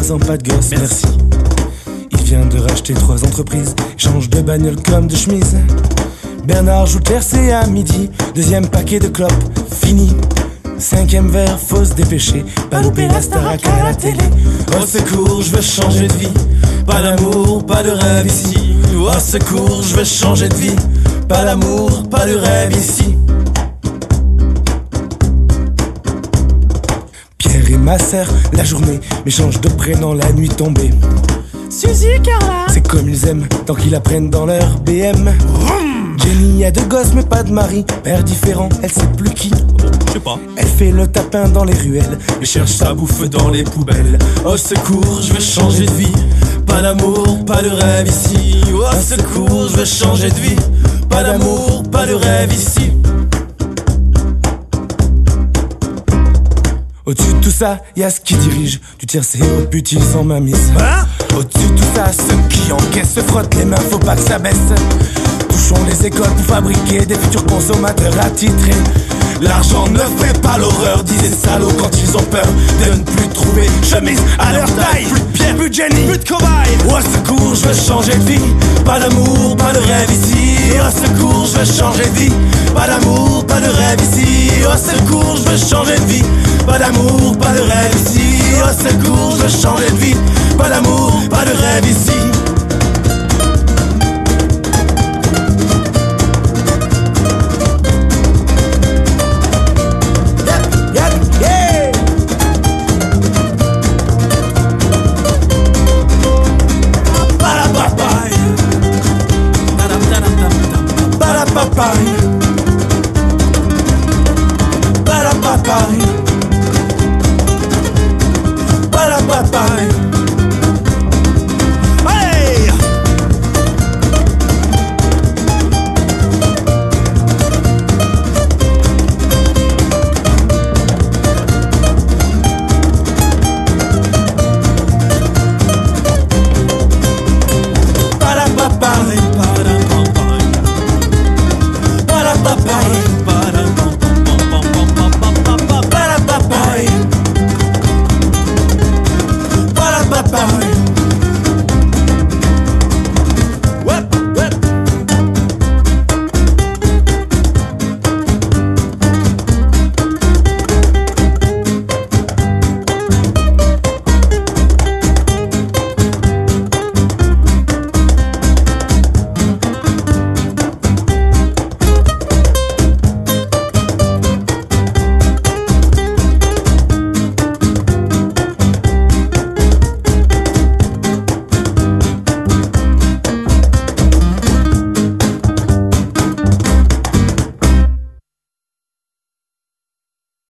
3 ans, pas de gosse, merci. Il vient de racheter 3 entreprises, change de bagnole comme de chemise. Bernard joue tercé à midi, 2e paquet de clopes, fini. 5e verre, faut se dépêcher, pas louper la Starac à la télé. Au secours, je veux changer de vie, pas d'amour, pas de rêve ici. Au secours, je veux changer de vie, pas d'amour, pas de rêve ici. Pierre et ma sœur, la journée, mais change de prénom la nuit tombée. Suzy, Carla. C'est comme ils aiment, tant qu'ils apprennent dans leur BM. Jenny a 2 gosses mais pas de mari, père différent, elle sait plus qui. Je sais pas. Elle fait le tapin dans les ruelles et cherche sa bouffe dans les poubelles. Au secours, je veux changer de vie, pas d'amour, pas de rêve ici. Au secours, je veux changer de vie, pas d'amour, pas de rêve ici. Au-dessus de tout ça, y'a ce qui dirige du tiercé au putis sans ma mise. Au-dessus de tout ça, ceux qui encaissent se frottent les mains, faut pas que ça baisse. Touchons les écoles pour fabriquer des futurs consommateurs attitrés. L'argent ne fait pas l'horreur, disent les salauds quand ils ont peur de ne plus trouver chemise à leur taille. Plus de Pierre, plus de Jenny, plus de cobaye. Au secours, je veux changer de vie, pas d'amour, pas de rêve ici. Au secours, je veux changer de vie, pas d'amour, pas de rêve ici. Au secours, je veux changer de vie, pas d'amour, pas de rêve ici. Au secours, je veux changer de vie, pas d'amour, pas de rêve ici.